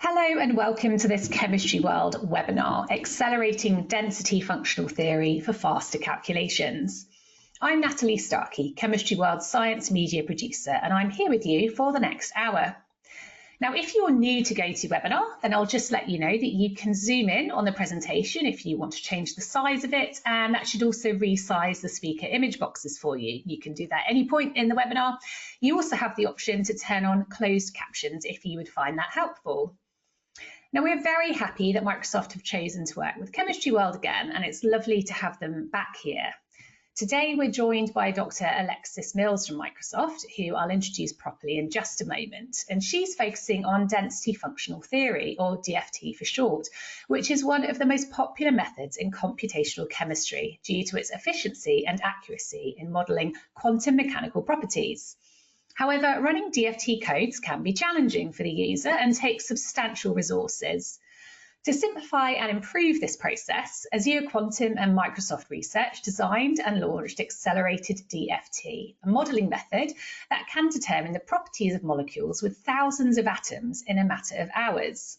Hello and welcome to this Chemistry World webinar, Accelerating Density Functional Theory for Faster Calculations. I'm Natalie Starkey, Chemistry World Science Media Producer, and I'm here with you for the next hour. Now, if you're new to GoToWebinar, then I'll just let you know that you can zoom in on the presentation if you want to change the size of it, and that should also resize the speaker image boxes for you. You can do that at any point in the webinar. You also have the option to turn on closed captions if you would find that helpful. Now, we're very happy that Microsoft have chosen to work with Chemistry World again, and it's lovely to have them back here. Today, we're joined by Dr. Alexis Mills from Microsoft, who I'll introduce properly in just a moment. And she's focusing on density functional theory, or DFT for short, which is one of the most popular methods in computational chemistry due to its efficiency and accuracy in modelling quantum mechanical properties. However, running DFT codes can be challenging for the user and take substantial resources. To simplify and improve this process, Azure Quantum and Microsoft Research designed and launched Accelerated DFT, a modelling method that can determine the properties of molecules with thousands of atoms in a matter of hours.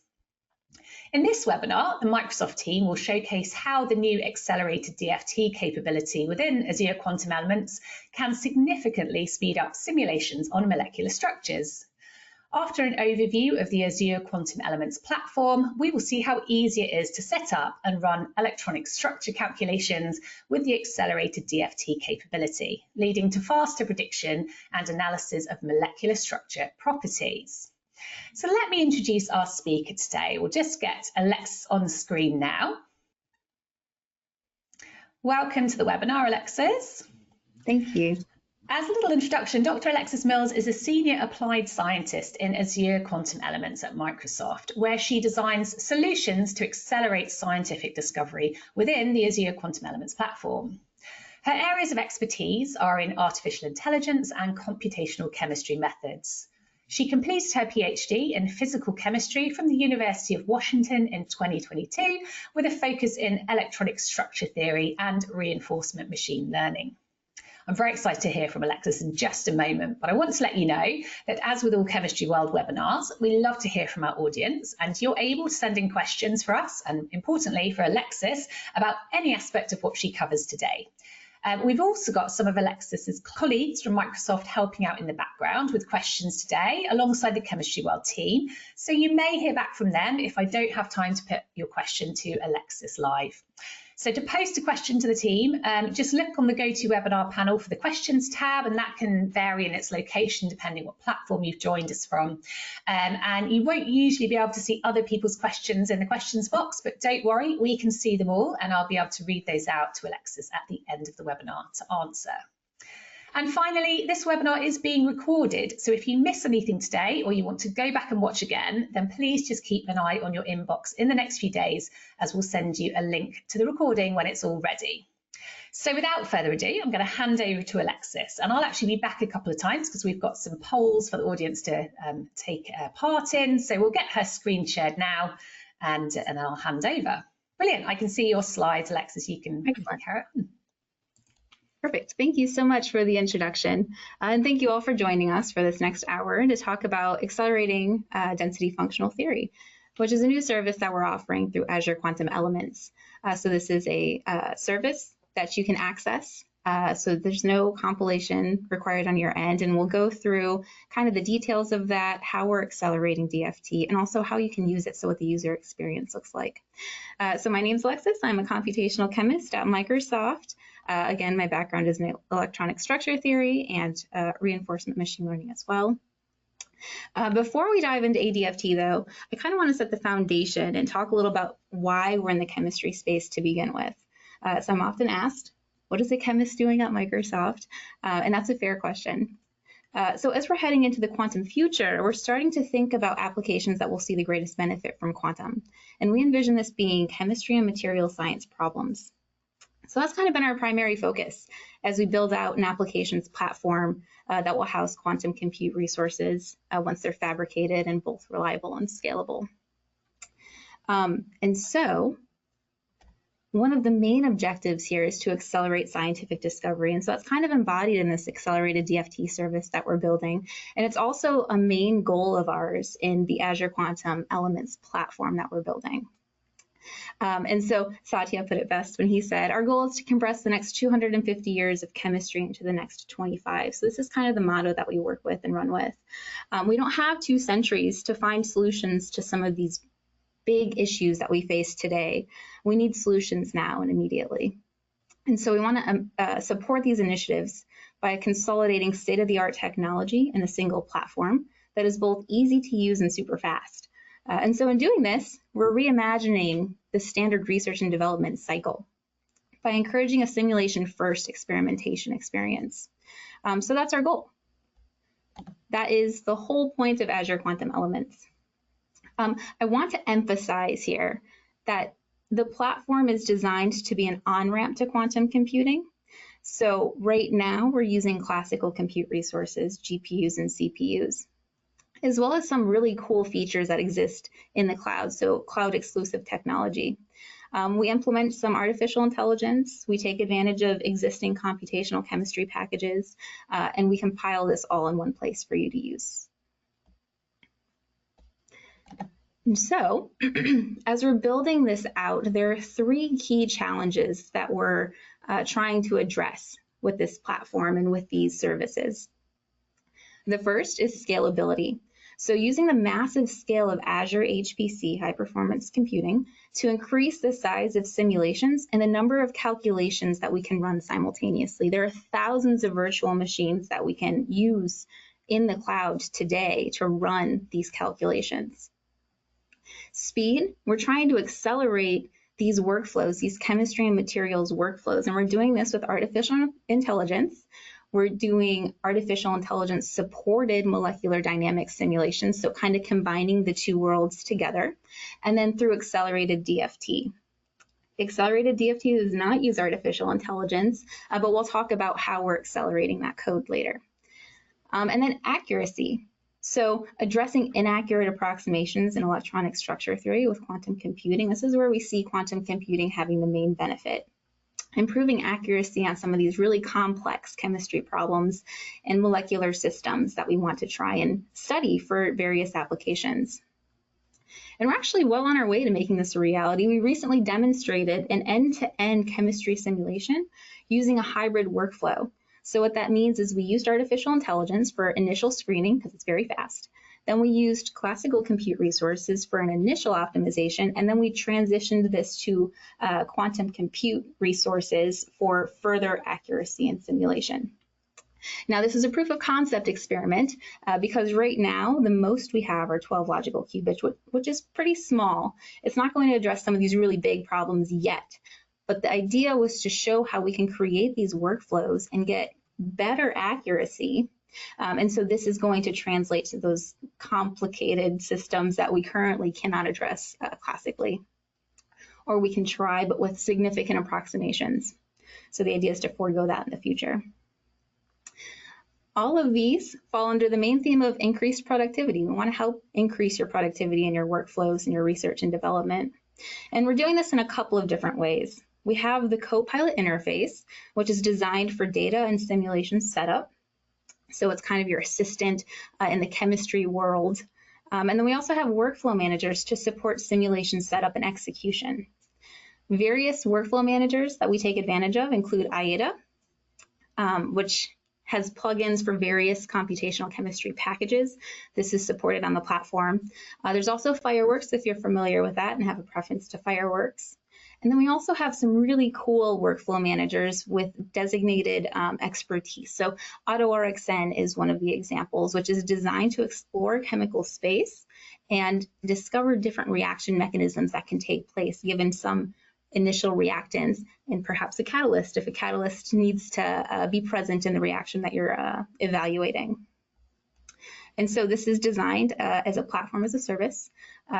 In this webinar, the Microsoft team will showcase how the new Accelerated DFT capability within Azure Quantum Elements can significantly speed up simulations on molecular structures. After an overview of the Azure Quantum Elements platform, we will see how easy it is to set up and run electronic structure calculations with the Accelerated DFT capability, leading to faster prediction and analysis of molecular structure properties. So let me introduce our speaker today. We'll just get Alexis on screen now. Welcome to the webinar, Alexis. Thank you. As a little introduction, Dr. Alexis Mills is a senior applied scientist in Azure Quantum Elements at Microsoft, where she designs solutions to accelerate scientific discovery within the Azure Quantum Elements platform. Her areas of expertise are in artificial intelligence and computational chemistry methods. She completed her PhD in physical chemistry from the University of Washington in 2022 with a focus in electronic structure theory and reinforcement machine learning. I'm very excited to hear from Alexis in just a moment, but I want to let you know that as with all Chemistry World webinars, we love to hear from our audience, and you're able to send in questions for us and, importantly, for Alexis about any aspect of what she covers today. We've also got some of Alexis's colleagues from Microsoft helping out in the background with questions today alongside the Chemistry World team. So you may hear back from them if I don't have time to put your question to Alexis live. So to post a question to the team, just look on the GoToWebinar panel for the questions tab, and that can vary in its location depending what platform you've joined us from. And you won't usually be able to see other people's questions in the questions box, but don't worry, we can see them all, and I'll be able to read those out to Alexis at the end of the webinar to answer. And finally, this webinar is being recorded, so if you miss anything today or you want to go back and watch again, then please just keep an eye on your inbox in the next few days, as we'll send you a link to the recording when it's all ready. So without further ado, I'm going to hand over to Alexis, and I'll actually be back a couple of times because we've got some polls for the audience to take part in. So we'll get her screen shared now, and then I'll hand over. Brilliant, I can see your slides, Alexis, you can carry on. Perfect. Thank you so much for the introduction. And thank you all for joining us for this next hour to talk about accelerating density functional theory, which is a new service that we're offering through Azure Quantum Elements. So this is a service that you can access. So there's no compilation required on your end, and we'll go through kind of the details of that, how we're accelerating DFT, and also how you can use it, so what the user experience looks like. So my name's Alexis. I'm a computational chemist at Microsoft. Again, my background is in electronic structure theory and reinforcement machine learning as well. Before we dive into ADFT, though, I kind of want to set the foundation and talk a little about why we're in the chemistry space to begin with. So I'm often asked, what is a chemist doing at Microsoft? And that's a fair question. So as we're heading into the quantum future, we're starting to think about applications that will see the greatest benefit from quantum. And we envision this being chemistry and material science problems. So that's kind of been our primary focus as we build out an applications platform that will house quantum compute resources once they're fabricated and both reliable and scalable. And so one of the main objectives here is to accelerate scientific discovery. And so that's kind of embodied in this accelerated DFT service that we're building. And it's also a main goal of ours in the Azure Quantum Elements platform that we're building. And so Satya put it best when he said, our goal is to compress the next 250 years of chemistry into the next 25. So this is kind of the motto that we work with and run with. We don't have 2 centuries to find solutions to some of these big issues that we face today. We need solutions now and immediately. And so we want to support these initiatives by consolidating state-of-the-art technology in a single platform that is both easy to use and super fast. And so in doing this, we're reimagining the standard research and development cycle by encouraging a simulation-first experimentation experience. So that's our goal. That is the whole point of Azure Quantum Elements. I want to emphasize here that the platform is designed to be an on-ramp to quantum computing. So right now we're using classical compute resources, GPUs and CPUs, as well as some really cool features that exist in the cloud, so cloud exclusive technology. We implement some artificial intelligence, we take advantage of existing computational chemistry packages, and we compile this all in one place for you to use. And so, as we're building this out, there are 3 key challenges that we're trying to address with this platform and with these services. The first is scalability. So using the massive scale of Azure HPC, high performance computing, to increase the size of simulations and the number of calculations that we can run simultaneously. There are thousands of virtual machines that we can use in the cloud today to run these calculations. Speed, we're trying to accelerate these workflows, these chemistry and materials workflows, and we're doing this with artificial intelligence. We're doing artificial intelligence supported molecular dynamics simulations, so kind of combining the 2 worlds together, and then through accelerated DFT. Accelerated DFT does not use artificial intelligence, but we'll talk about how we're accelerating that code later. And then accuracy. So addressing inaccurate approximations in electronic structure theory with quantum computing, this is where we see quantum computing having the main benefit. Improving accuracy on some of these really complex chemistry problems and molecular systems that we want to try and study for various applications. And we're actually well on our way to making this a reality. We recently demonstrated an end-to-end chemistry simulation using a hybrid workflow. So what that means is we used artificial intelligence for initial screening because it's very fast. Then we used classical compute resources for an initial optimization, and then we transitioned this to quantum compute resources for further accuracy and simulation. Now, this is a proof of concept experiment because right now the most we have are 12 logical qubits, which is pretty small. It's not going to address some of these really big problems yet. But the idea was to show how we can create these workflows and get better accuracy. And so this is going to translate to those complicated systems that we currently cannot address classically. Or we can try, but with significant approximations. So the idea is to forego that in the future. All of these fall under the main theme of increased productivity. We want to help increase your productivity in your workflows and your research and development. And we're doing this in a couple of different ways. We have the Copilot interface, which is designed for data and simulation setup. So it's kind of your assistant in the chemistry world. And then we also have workflow managers to support simulation setup and execution. Various workflow managers that we take advantage of include IATA, which has plugins for various computational chemistry packages. This is supported on the platform. There's also Fireworks, if you're familiar with that and have a preference to Fireworks. And then we also have some really cool workflow managers with designated expertise. So AutoRxN is one of the examples, which is designed to explore chemical space and discover different reaction mechanisms that can take place given some initial reactants and perhaps a catalyst if a catalyst needs to be present in the reaction that you're evaluating. And so this is designed as a platform as a service.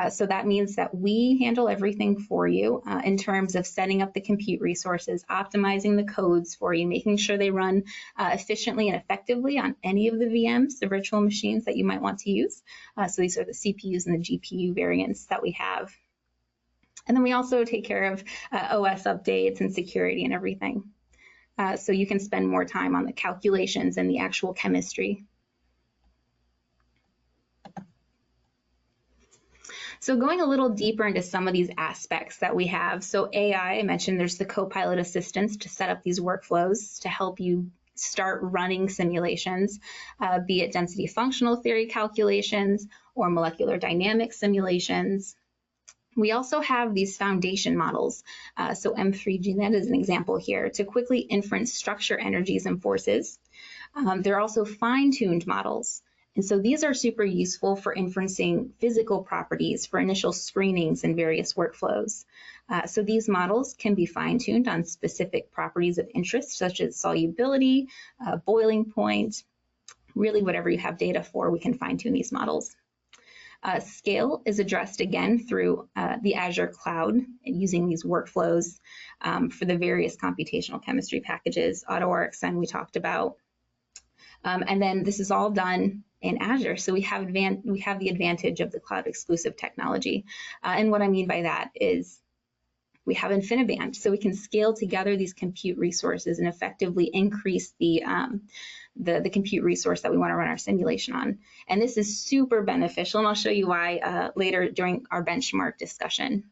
So that means that we handle everything for you in terms of setting up the compute resources, optimizing the codes for you, making sure they run efficiently and effectively on any of the VMs, the virtual machines that you might want to use. So these are the CPUs and the GPU variants that we have. And then we also take care of OS updates and security and everything. So you can spend more time on the calculations and the actual chemistry. So going a little deeper into some of these aspects that we have. So AI, I mentioned there's the Copilot assistants to set up these workflows to help you start running simulations, be it density functional theory calculations or molecular dynamics simulations. We also have these foundation models. So M3GNet is an example here to quickly inference structure energies and forces. They're also fine-tuned models. And so these are super useful for inferencing physical properties for initial screenings in various workflows. So these models can be fine-tuned on specific properties of interest, such as solubility, boiling point, really whatever you have data for, we can fine-tune these models. Scale is addressed again through the Azure cloud using these workflows for the various computational chemistry packages, AutoRxN we talked about. And then this is all done in Azure, so we have the advantage of the cloud exclusive technology. And what I mean by that is we have InfiniBand, so we can scale together these compute resources and effectively increase the compute resource that we want to run our simulation on. And this is super beneficial, and I'll show you why later during our benchmark discussion.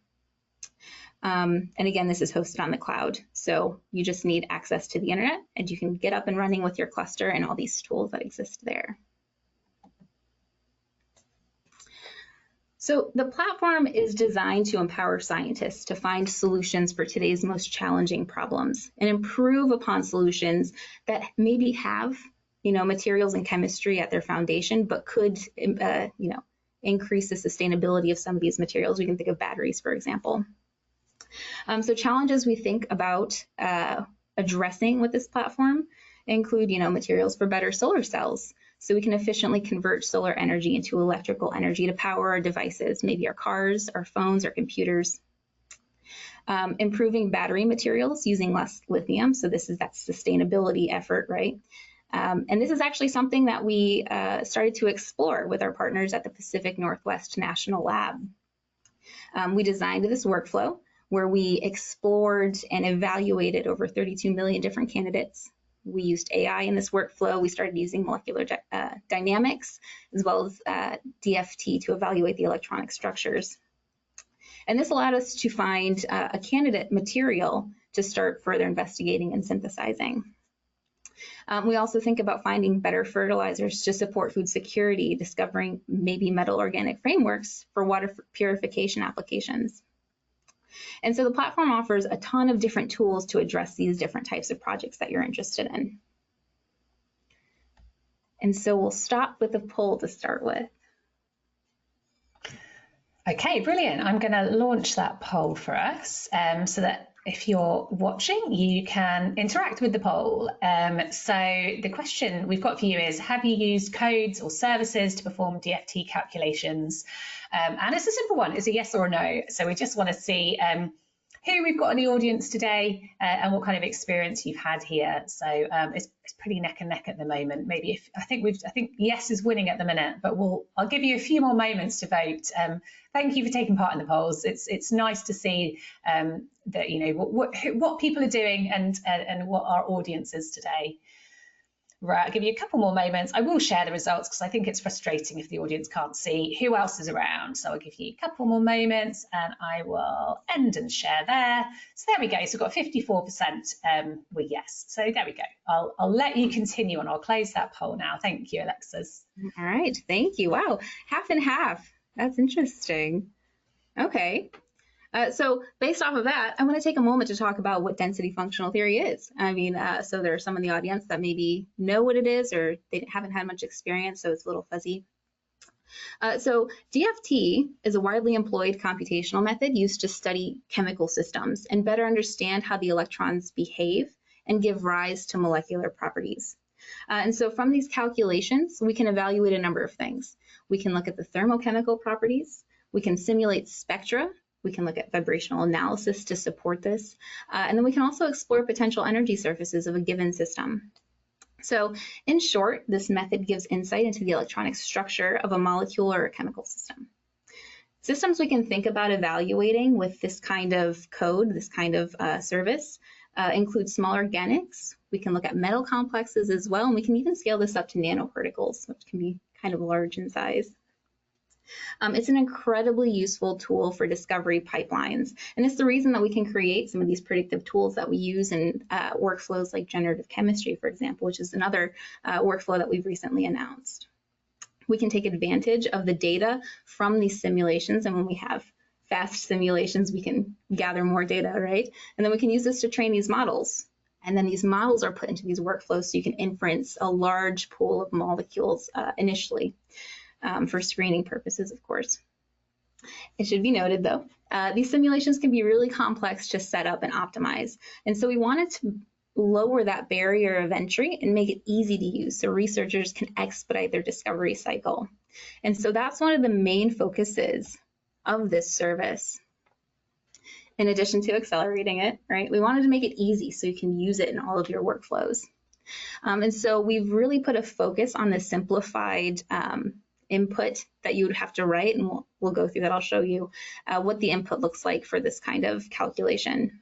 And again, this is hosted on the cloud, so you just need access to the internet, and you can get up and running with your cluster and all these tools that exist there. So the platform is designed to empower scientists to find solutions for today's most challenging problems and improve upon solutions that maybe have, materials and chemistry at their foundation, but could, increase the sustainability of some of these materials. We can think of batteries, for example. So challenges we think about addressing with this platform include, materials for better solar cells. So we can efficiently convert solar energy into electrical energy to power our devices, maybe our cars, our phones, our computers. Improving battery materials using less lithium. So this is that sustainability effort, right? And this is actually something that we started to explore with our partners at the Pacific Northwest National Lab. We designed this workflow where we explored and evaluated over 32 million different candidates. We used AI in this workflow. We started using molecular dynamics as well as DFT to evaluate the electronic structures. And this allowed us to find a candidate material to start further investigating and synthesizing. We also think about finding better fertilizers to support food security, discovering maybe metal organic frameworks for water purification applications. And so the platform offers a ton of different tools to address these different types of projects that you're interested in. And so we'll stop with a poll to start with. Okay, brilliant. I'm going to launch that poll for us so that if you're watching, you can interact with the poll. So the question we've got for you is, have you used codes or services to perform DFT calculations? And it's a simple one. It's a yes or a no. So we just want to see who we've got in the audience today and what kind of experience you've had here. So it's pretty neck and neck at the moment. Maybe I think yes is winning at the minute, but I'll give you a few more moments to vote. Thank you for taking part in the polls. It's nice to see that what people are doing and what our audience is today. Right, I'll give you a couple more moments. I will share the results because I think it's frustrating if the audience can't see who else is around. So I'll give you a couple more moments and I will end and share there. So there we go. So we've got 54% were yes. So there we go. I'll let you continue and I'll close that poll now. Thank you, Alexis. All right, thank you. Wow, half and half. That's interesting. Okay. So based off of that, I want to take a moment to talk about what density functional theory is. I mean, so there are some in the audience that maybe know what it is or they haven't had much experience, so it's a little fuzzy. So DFT is a widely employed computational method used to study chemical systems and better understand how the electrons behave and give rise to molecular properties. And so from these calculations, we can evaluate a number of things. We can look at the thermochemical properties. We can simulate spectra. We can look at vibrational analysis to support this. And then we can also explore potential energy surfaces of a given system. So in short, this method gives insight into the electronic structure of a molecule or a chemical system. Systems we can think about evaluating with this kind of code, this kind of service, include small organics. We can look at metal complexes as well, and we can even scale this up to nanoparticles, which can be kind of large in size. It's an incredibly useful tool for discovery pipelines, and it's the reason that we can create some of these predictive tools that we use in workflows like generative chemistry, for example, which is another workflow that we've recently announced. We can take advantage of the data from these simulations, and when we have fast simulations, we can gather more data, right? And then we can use this to train these models. And then these models are put into these workflows so you can inference a large pool of molecules initially for screening purposes, of course. It should be noted, though, these simulations can be really complex to set up and optimize. And so we wanted to lower that barrier of entry and make it easy to use so researchers can expedite their discovery cycle. And so that's one of the main focuses of this service. In addition to accelerating it, right, we wanted to make it easy so you can use it in all of your workflows. And so we've really put a focus on the simplified input that you would have to write, and we'll go through that. I'll show you what the input looks like for this kind of calculation.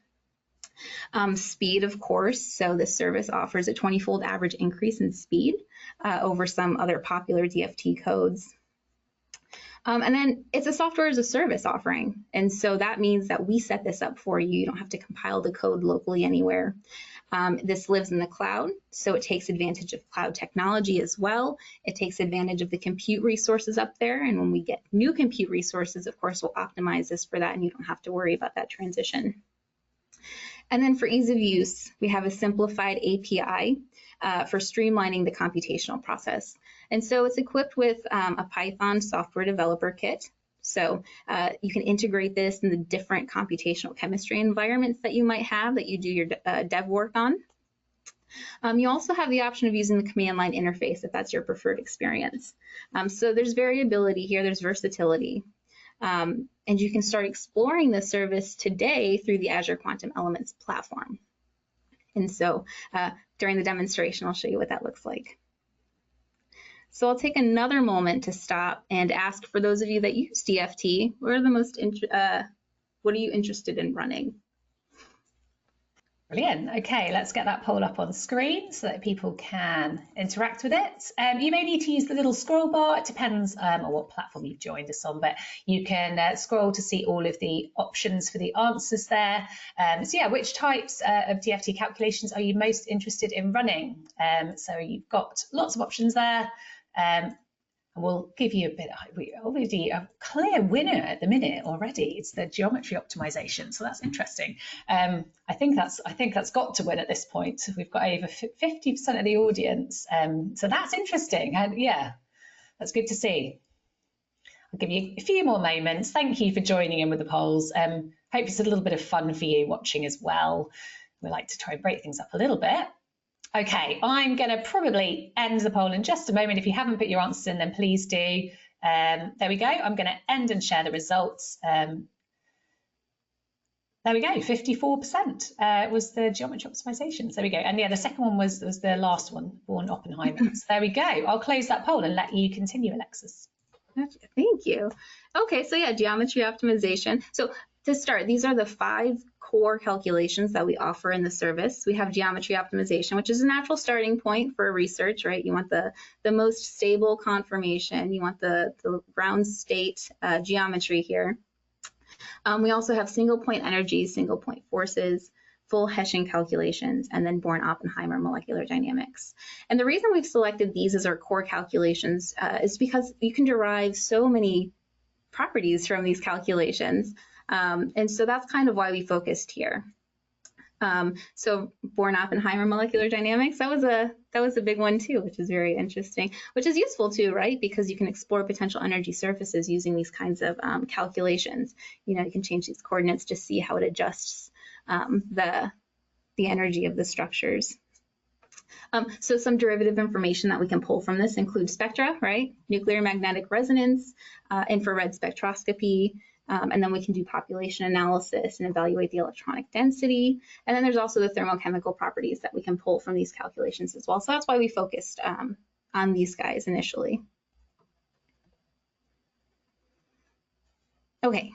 Speed, of course, so this service offers a 20-fold average increase in speed over some other popular DFT codes. And then it's a software as a service offering, and so that means that we set this up for you. You don't have to compile the code locally anywhere. This lives in the cloud, so it takes advantage of cloud technology as well. It takes advantage of the compute resources up there, and when we get new compute resources, of course, we'll optimize this for that, and you don't have to worry about that transition. And then for ease of use, we have a simplified API for streamlining the computational process. And so it's equipped with a Python software developer kit. So you can integrate this in the different computational chemistry environments that you might have that you do your dev work on. You also have the option of using the command line interface if that's your preferred experience. So there's variability here, there's versatility. And you can start exploring this service today through the Azure Quantum Elements platform. And so during the demonstration, I'll show you what that looks like. So I'll take another moment to stop and ask, for those of you that use DFT, what are you interested in running? Brilliant. Okay, let's get that poll up on screen so that people can interact with it. You may need to use the little scroll bar. It depends on what platform you've joined us on, but you can scroll to see all of the options for the answers there. So yeah, which types of DFT calculations are you most interested in running? So you've got lots of options there. And we'll give you a bit, we already a clear winner at the minute already. It's the geometry optimization, so that's interesting. I think that's got to win at this point. We've got over 50% of the audience, so that's interesting. And yeah, that's good to see. I'll give you a few more moments. Thank you for joining in with the polls. Hope it's a little bit of fun for you watching as well. We like to try and break things up a little bit. Okay, I'm going to probably end the poll in just a moment. If you haven't put your answers in, then please do. There we go. I'm going to end and share the results. There we go. 54% was the geometry optimization. So there we go. And yeah, the second one was the last one, Born Oppenheimer. So there we go. I'll close that poll and let you continue, Alexis. Thank you. Okay, so yeah, geometry optimization. So to start, these are the 5 core calculations that we offer in the service. We have geometry optimization, which is a natural starting point for research, right? You want the most stable conformation. You want the ground state geometry here. We also have single point energies, single point forces, full Hessian calculations, and then Born-Oppenheimer molecular dynamics. And the reason we've selected these as our core calculations is because you can derive so many properties from these calculations. And so that's kind of why we focused here. So Born-Oppenheimer molecular dynamics, that was a big one too, which is very interesting, which is useful too, right? Because you can explore potential energy surfaces using these kinds of calculations. You know, you can change these coordinates to see how it adjusts the energy of the structures. So some derivative information that we can pull from this includes spectra, right? Nuclear magnetic resonance, infrared spectroscopy, and then we can do population analysis and evaluate the electronic density. And then there's also the thermochemical properties that we can pull from these calculations as well. So that's why we focused on these guys initially. Okay,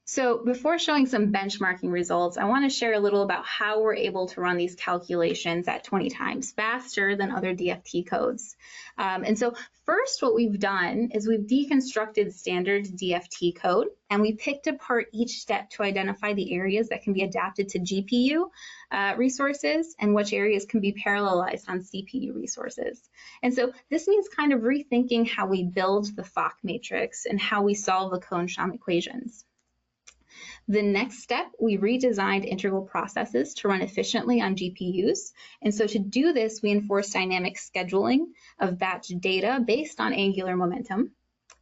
so before showing some benchmarking results, I want to share a little about how we're able to run these calculations at 20 times faster than other DFT codes. And so first, what we've done is we've deconstructed standard DFT code, and we picked apart each step to identify the areas that can be adapted to GPU resources and which areas can be parallelized on CPU resources. And so this means kind of rethinking how we build the Fock matrix and how we solve the Kohn-Sham equations. The next step, we redesigned integral processes to run efficiently on GPUs. And so to do this, we enforced dynamic scheduling of batch data based on angular momentum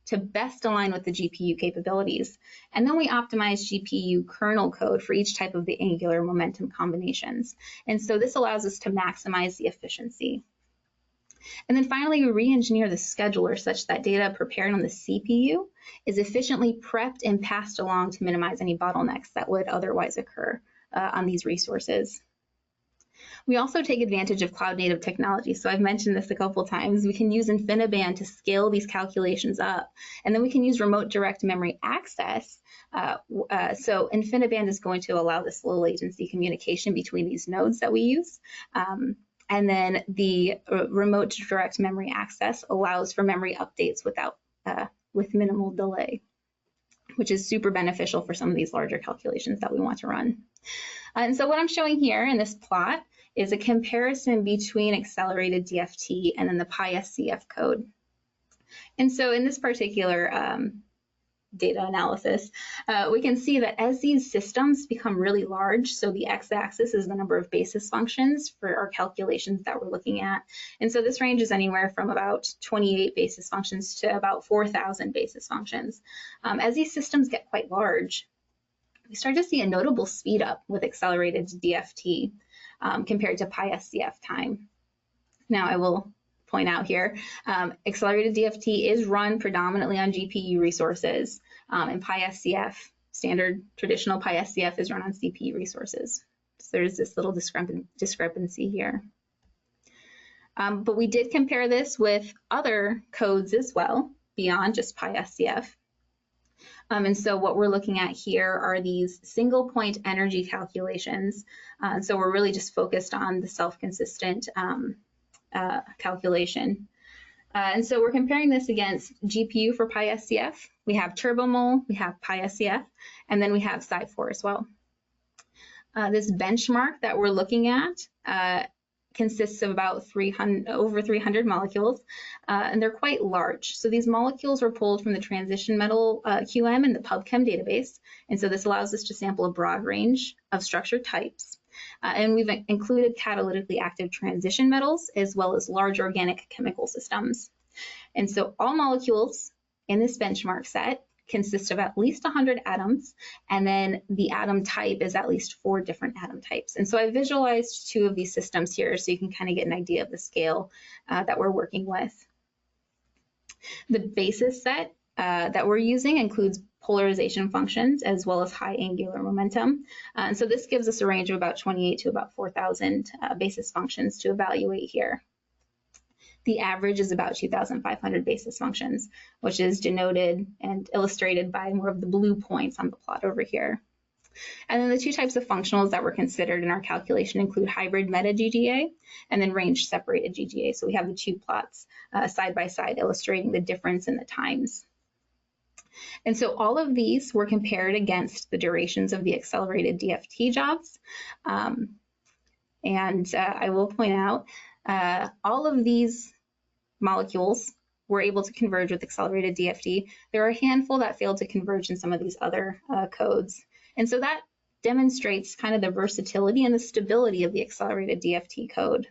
to best align with the GPU capabilities. And then we optimized GPU kernel code for each type of the angular momentum combinations. And so this allows us to maximize the efficiency. And then finally, we re-engineer the scheduler such that data prepared on the CPU is efficiently prepped and passed along to minimize any bottlenecks that would otherwise occur on these resources. We also take advantage of cloud-native technology. So I've mentioned this a couple times. We can use InfiniBand to scale these calculations up, and then we can use remote direct memory access. So InfiniBand is going to allow this low latency communication between these nodes that we use. And then the remote direct memory access allows for memory updates with minimal delay, which is super beneficial for some of these larger calculations that we want to run. And so what I'm showing here in this plot is a comparison between accelerated DFT and then the PySCF code. And so in this particular data analysis, we can see that as these systems become really large, so the x-axis is the number of basis functions for our calculations that we're looking at. And so this ranges anywhere from about 28 basis functions to about 4,000 basis functions. As these systems get quite large, we start to see a notable speed up with accelerated DFT compared to PySCF time. Now I will point out here, accelerated DFT is run predominantly on GPU resources, and PySCF, standard traditional PySCF, is run on CPU resources. So there's this little discrepancy here. But we did compare this with other codes as well, beyond just PySCF. And so what we're looking at here are these single point energy calculations. So we're really just focused on the self-consistent calculation. And so we're comparing this against GPU for PySCF. We have TurboMole, we have PySCF, and then we have Sci4 as well. This benchmark that we're looking at consists of about over 300 molecules, and they're quite large. So these molecules were pulled from the transition metal QM and the PubChem database, and so this allows us to sample a broad range of structure types. And we've included catalytically active transition metals as well as large organic chemical systems. And so all molecules in this benchmark set consist of at least 100 atoms, and then the atom type is at least 4 different atom types. And so I visualized 2 of these systems here so you can kind of get an idea of the scale that we're working with. The basis set that we're using includes polarization functions as well as high angular momentum. And so this gives us a range of about 28 to about 4,000 basis functions to evaluate here. The average is about 2,500 basis functions, which is denoted and illustrated by more of the blue points on the plot over here. And then the 2 types of functionals that were considered in our calculation include hybrid meta GGA and then range separated GGA. So we have the 2 plots side by side illustrating the difference in the times. And so all of these were compared against the durations of the accelerated DFT jobs. I will point out all of these molecules were able to converge with accelerated DFT. There are a handful that failed to converge in some of these other codes. And so that demonstrates kind of the versatility and the stability of the accelerated DFT code.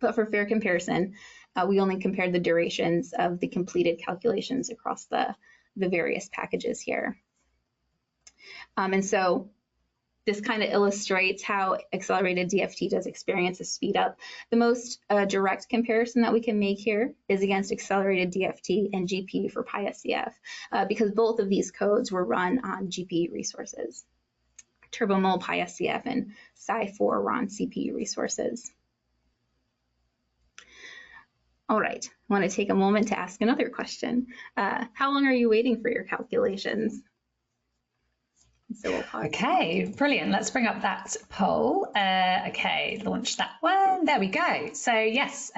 But for fair comparison, we only compared the durations of the completed calculations across the various packages here. And so this kind of illustrates how accelerated DFT does experience a speed up. The most direct comparison that we can make here is against accelerated DFT and GPU for PySCF, because both of these codes were run on GPU resources. TurboMole, PySCF, and Sci4 were on CPU resources. All right, I want to take a moment to ask another question. How long are you waiting for your calculations? So we'll pause. Okay, brilliant. Let's bring up that poll. Okay, launch that one. There we go. So yes,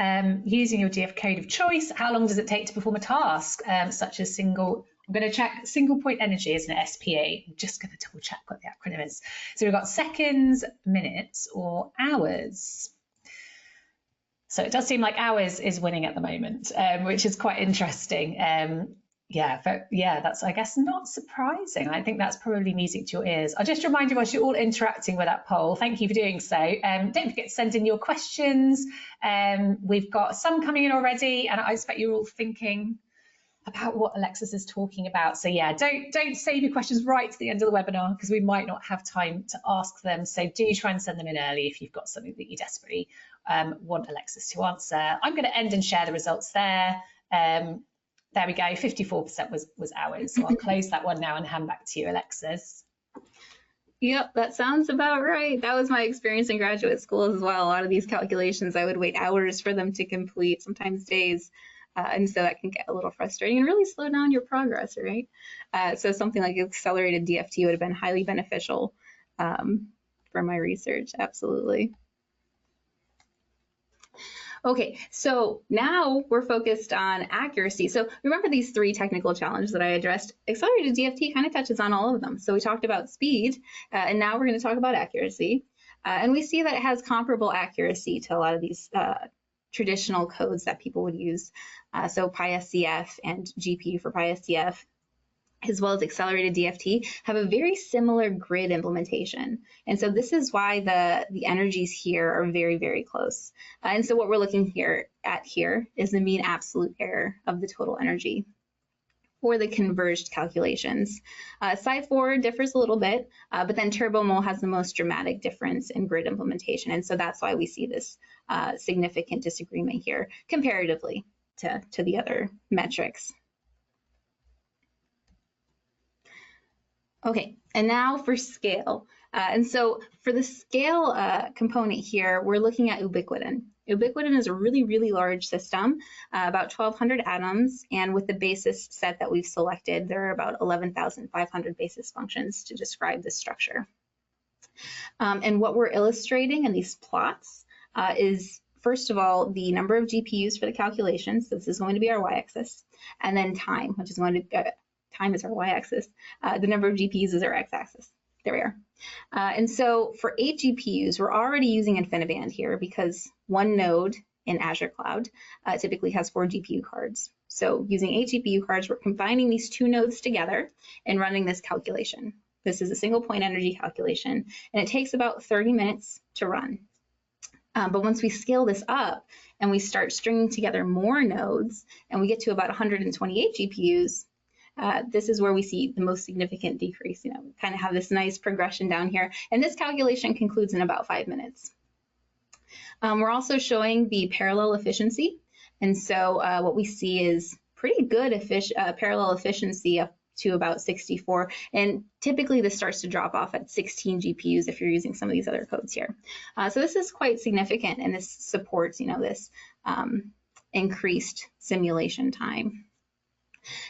using your DF code of choice, how long does it take to perform a task, such as I'm going to check single point energy, isn't it, SPA? I'm just going to double check what the acronym is. So we've got seconds, minutes, or hours. So it does seem like hours is winning at the moment, which is quite interesting. That's, I guess, not surprising. I think that's probably music to your ears. I'll just remind you, whilst you're all interacting with that poll, thank you for doing so. Don't forget to send in your questions. We've got some coming in already, and I expect you're all thinking about what Alexis is talking about. So yeah, don't save your questions right to the end of the webinar, because we might not have time to ask them. So do try and send them in early if you've got something that you desperately want Alexis to answer. I'm going to end and share the results there. There we go, 54% was hours. So I'll close that one now and hand back to you, Alexis. Yep, that sounds about right. That was my experience in graduate school as well. A lot of these calculations, I would wait hours for them to complete, sometimes days. And so that can get a little frustrating and really slow down your progress, right? So something like accelerated DFT would have been highly beneficial for my research, absolutely. Okay, so now we're focused on accuracy. So remember these three technical challenges that I addressed. Accelerated DFT kind of touches on all of them. So we talked about speed, and now we're going to talk about accuracy. And we see that it has comparable accuracy to a lot of these traditional codes that people would use. So PySCF and GPU for PySCF, as well as accelerated DFT, have a very similar grid implementation. And so this is why the energies here are very, very close. And so what we're looking at here is the mean absolute error of the total energy for the converged calculations. Sci4 differs a little bit, but then TurboMol has the most dramatic difference in grid implementation. And so that's why we see this significant disagreement here comparatively to the other metrics. Okay, and now for scale. And so for the scale component here, we're looking at ubiquitin. Ubiquitin is a really, really large system, about 1,200 atoms, and with the basis set that we've selected, there are about 11,500 basis functions to describe this structure. And what we're illustrating in these plots is, first of all, the number of GPUs for the calculations. So this is going to be our y-axis, and then time, which is going to time is our y-axis. The number of GPUs is our x-axis. There we are. And so for 8 GPUs, we're already using InfiniBand here because one node in Azure Cloud typically has 4 GPU cards. So using 8 GPU cards, we're combining these 2 nodes together and running this calculation. This is a single point energy calculation, and it takes about 30 minutes to run. But once we scale this up and we start stringing together more nodes and we get to about 128 GPUs, this is where we see the most significant decrease. We kind of have this nice progression down here. And this calculation concludes in about 5 minutes. We're also showing the parallel efficiency. And so what we see is pretty good parallel efficiency up to about 64. And typically this starts to drop off at 16 GPUs if you're using some of these other codes here. So this is quite significant, and this supports, this increased simulation time.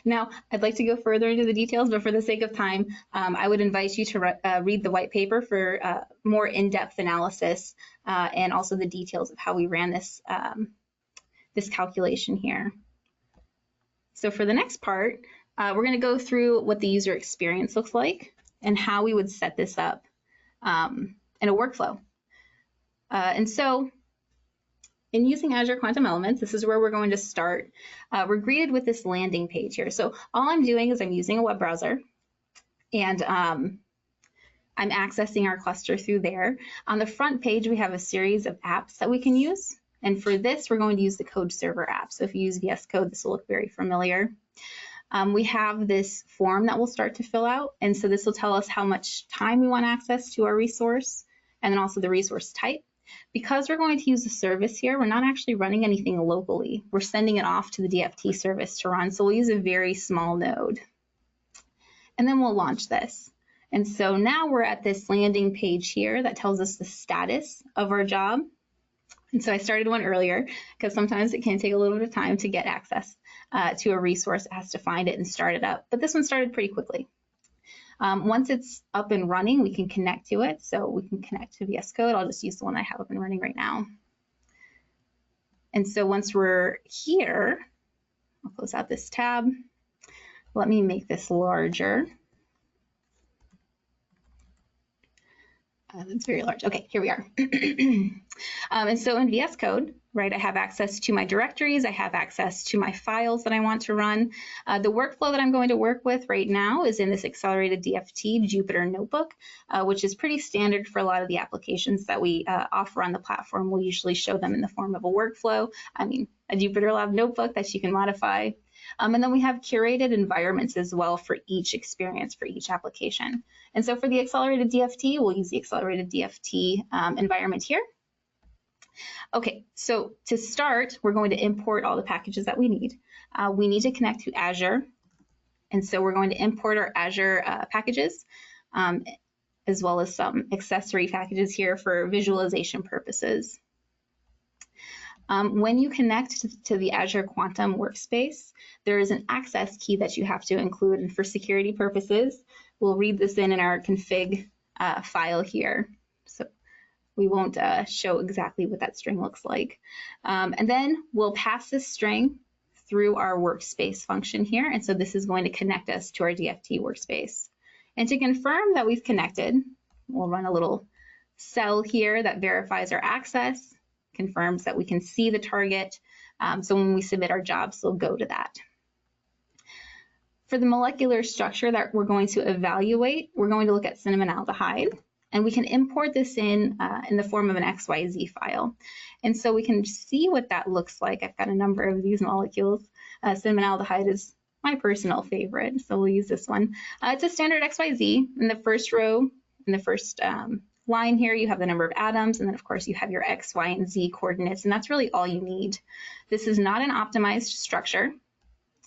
Now, I'd like to go further into the details, but for the sake of time, I would invite you to read the white paper for more in-depth analysis and also the details of how we ran this, this calculation here. So for the next part, we're going to go through what the user experience looks like and how we would set this up in a workflow. And so in using Azure Quantum Elements, this is where we're going to start. We're greeted with this landing page here. So all I'm doing is I'm using a web browser, and I'm accessing our cluster through there. On the front page, we have a series of apps that we can use. And for this, we're going to use the Code Server app. So if you use VS Code, this will look very familiar. We have this form that we'll start to fill out. And so this will tell us how much time we want access to our resource, and then also the resource type. Because we're going to use a service here, we're not actually running anything locally. We're sending it off to the DFT service to run. So we'll use a very small node. And then we'll launch this. And so now we're at this landing page here that tells us the status of our job. And so I started one earlier because sometimes it can take a little bit of time to get access to a resource. It has to find it and start it up. But this one started pretty quickly. Once it's up and running, we can connect to it. So we can connect to VS Code. I'll just use the one I have up and running right now. And so once we're here, I'll close out this tab. Let me make this larger. It's very large. Okay, here we are. And so in VS Code, right, I have access to my directories. I have access to my files that I want to run. The workflow that I'm going to work with right now is in this Accelerated DFT Jupyter notebook, which is pretty standard for a lot of the applications that we offer on the platform. We'll usually show them in the form of a workflow. I mean, a Jupyter Lab notebook that you can modify. And then we have curated environments as well for each experience, for each application. And so for the Accelerated DFT, we'll use the Accelerated DFT environment here. Okay, so to start, we're going to import all the packages that we need. We need to connect to Azure. And so we're going to import our Azure packages, as well as some accessory packages here for visualization purposes. When you connect to the Azure Quantum workspace, there is an access key that you have to include. And for security purposes, we'll read this in our config file here. So we won't show exactly what that string looks like. And then we'll pass this string through our workspace function here. And so this is going to connect us to our DFT workspace. And to confirm that we've connected, we'll run a little cell here that verifies our access, confirms that we can see the target. So when we submit our jobs, they'll go to that. For the molecular structure that we're going to evaluate, we're going to look at cinnamon aldehyde, and we can import this in the form of an XYZ file. And so we can see what that looks like. I've got a number of these molecules. Cinnamon aldehyde is my personal favorite, so we'll use this one. It's a standard XYZ. In the first row, in the first line here, you have the number of atoms, and then of course you have your X, Y, and Z coordinates, and that's really all you need. This is not an optimized structure.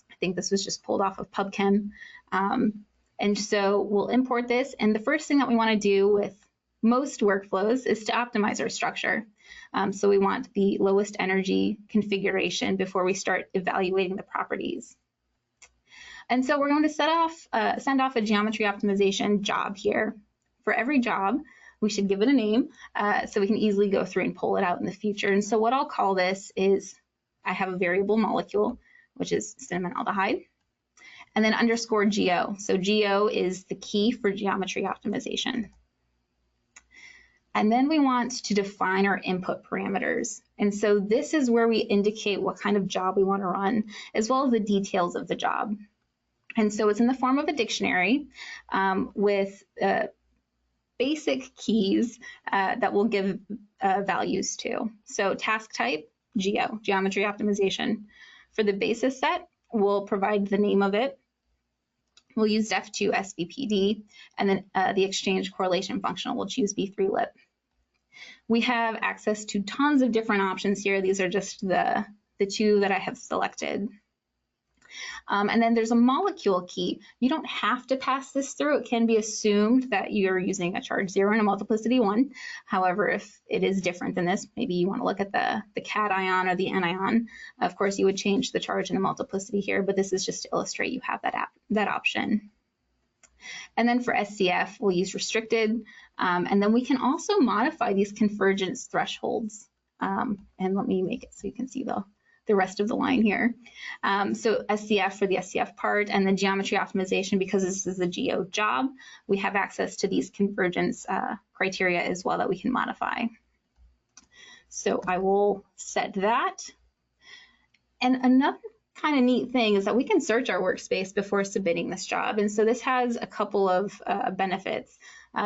I think this was just pulled off of PubChem. And so we'll import this, and the first thing that we want to do with most workflows is to optimize our structure. So we want the lowest energy configuration before we start evaluating the properties. And so we're going to send off a geometry optimization job here. For every job, we should give it a name so we can easily go through and pull it out in the future. And so what I'll call this is, I have a variable molecule, which is cinnamon aldehyde, and then underscore geo. So geo is the key for geometry optimization. And then we want to define our input parameters. And so this is where we indicate what kind of job we want to run, as well as the details of the job. And so it's in the form of a dictionary with basic keys that we'll give values to. So task type, geo, geometry optimization. For the basis set, we'll provide the name of it. We'll use def2 SVPD, and then the exchange correlation functional, we'll choose B3lib. We have access to tons of different options here. These are just the two that I have selected. And then there's a molecule key. You don't have to pass this through. It can be assumed that you're using a charge 0 and a multiplicity 1. However, if it is different than this, maybe you want to look at the cation or the anion. Of course, you would change the charge and the multiplicity here, but this is just to illustrate you have that option. And then for SCF, we'll use restricted. And then we can also modify these convergence thresholds. And let me make it so you can see the rest of the line here. So SCF for the SCF part, and then geometry optimization, because this is a geo job, we have access to these convergence criteria as well that we can modify. So I will set that. And another kind of neat thing is that we can search our workspace before submitting this job. And so this has a couple of benefits.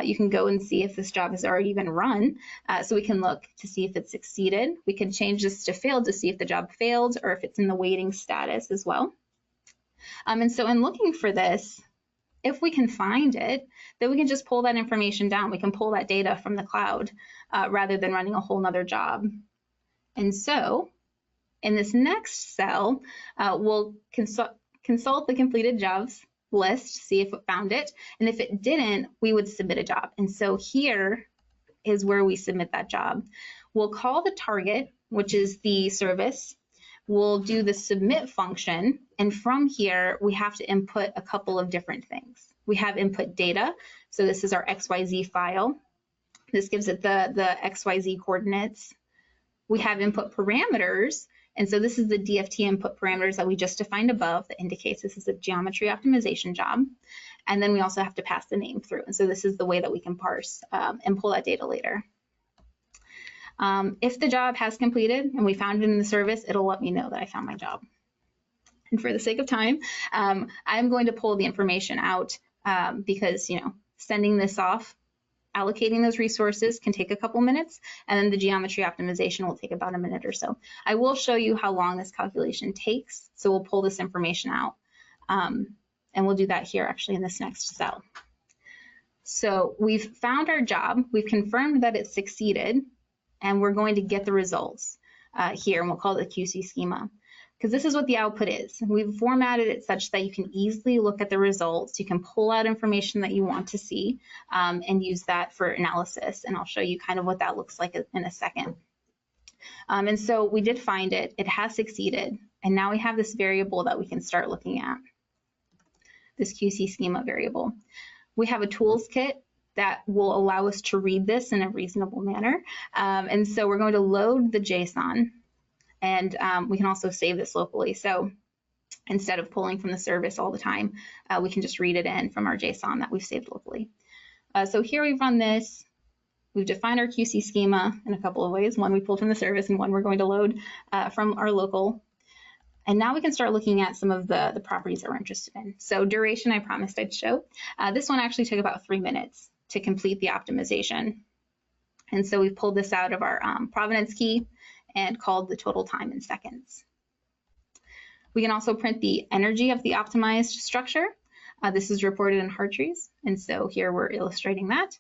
You can go and see if this job has already been run. So we can look to see if it's succeeded. We can change this to failed to see if the job failed or if it's in the waiting status as well. And so in looking for this, if we can find it, then we can just pull that information down. We can pull that data from the cloud rather than running a whole nother job. And so in this next cell, we'll consult the completed jobs list, see if it found it, and if it didn't, we would submit a job. And so here is where we submit that job. We'll call the target, which is the service. We'll do the submit function, and from here we have to input a couple of different things. We have input data. So this is our XYZ file. This gives it the XYZ coordinates. We have input parameters. And so this is the DFT input parameters that we just defined above that indicates this is a geometry optimization job. And then we also have to pass the name through. And so this is the way that we can parse and pull that data later. If the job has completed and we found it in the service, it'll let me know that I found my job. And for the sake of time, I'm going to pull the information out because, sending this off, allocating those resources can take a couple minutes, and then the geometry optimization will take about a minute or so. I will show you how long this calculation takes, so we'll pull this information out, and we'll do that here actually in this next cell. So we've found our job, we've confirmed that it succeeded, and we're going to get the results here, and we'll call it the QC schema. Because this is what the output is. We've formatted it such that you can easily look at the results. You can pull out information that you want to see and use that for analysis. And I'll show you kind of what that looks like in a second. And so we did find it. It has succeeded. And now we have this variable that we can start looking at, this QC schema variable. We have a tools kit that will allow us to read this in a reasonable manner. And so we're going to load the JSON. And we can also save this locally. So instead of pulling from the service all the time, we can just read it in from our JSON that we've saved locally. So here we've run this. We've defined our QC schema in a couple of ways. One we pulled from the service and one we're going to load from our local. And now we can start looking at some of the properties that we're interested in. So duration, I promised I'd show. This one actually took about 3 minutes to complete the optimization. And so we've pulled this out of our provenance key and called the total time in seconds. We can also print the energy of the optimized structure. This is reported in Hartrees, and so here we're illustrating that.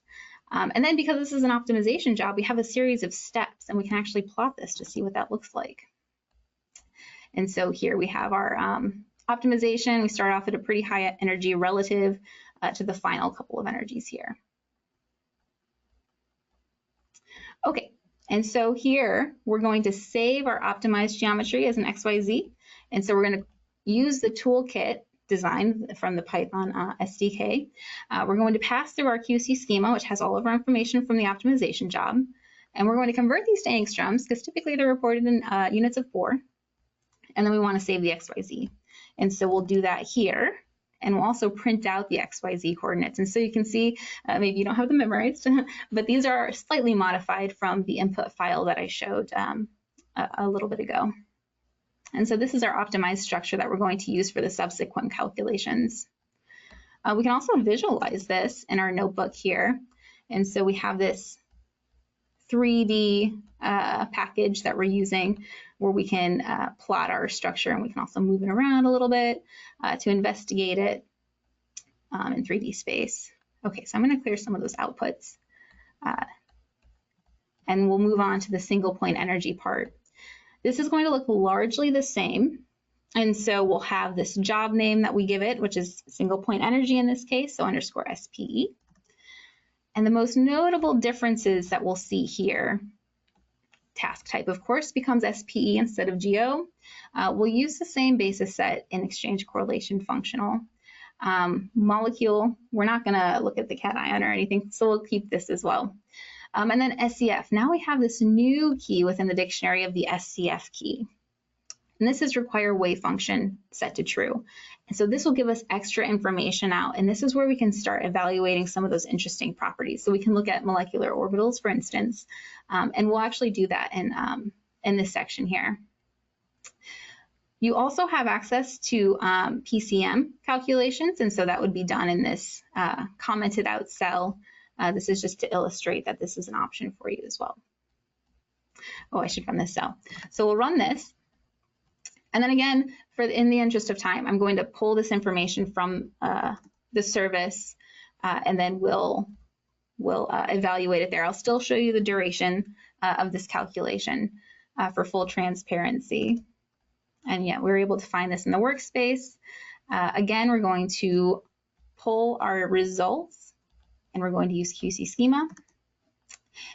And then because this is an optimization job, we have a series of steps, and we can actually plot this to see what that looks like. And so here we have our optimization. We start off at a pretty high energy relative to the final couple of energies here. Okay. And so here, we're going to save our optimized geometry as an XYZ. And so we're going to use the toolkit design from the Python SDK. We're going to pass through our QC schema, which has all of our information from the optimization job. And we're going to convert these to angstroms, because typically they're reported in units of 4. And then we want to save the XYZ. And so we'll do that here. And we'll also print out the XYZ coordinates. And so you can see, maybe you don't have them memorized, but these are slightly modified from the input file that I showed a little bit ago. And so this is our optimized structure that we're going to use for the subsequent calculations. We can also visualize this in our notebook here. And so we have this 3D package that we're using where we can plot our structure, and we can also move it around a little bit to investigate it in 3D space. Okay, so I'm going to clear some of those outputs. And we'll move on to the single point energy part. This is going to look largely the same. And so we'll have this job name that we give it, which is single point energy in this case, so underscore SPE. And the most notable differences that we'll see here, task type, of course, becomes SPE instead of GO. We'll use the same basis set in exchange correlation functional. Molecule, we're not going to look at the cation or anything, so we'll keep this as well. And then SCF, now we have this new key within the dictionary of the SCF key. And this is require wave function set to true. And so this will give us extra information out. And this is where we can start evaluating some of those interesting properties. So we can look at molecular orbitals, for instance, and we'll actually do that in this section here. You also have access to PCM calculations. And so that would be done in this commented out cell. This is just to illustrate that this is an option for you as well. Oh, I should run this cell. So we'll run this. And then again, in the interest of time, I'm going to pull this information from the service, and then we'll evaluate it there. I'll still show you the duration of this calculation for full transparency. And yeah, we're able to find this in the workspace. Again, we're going to pull our results, and we're going to use QC schema.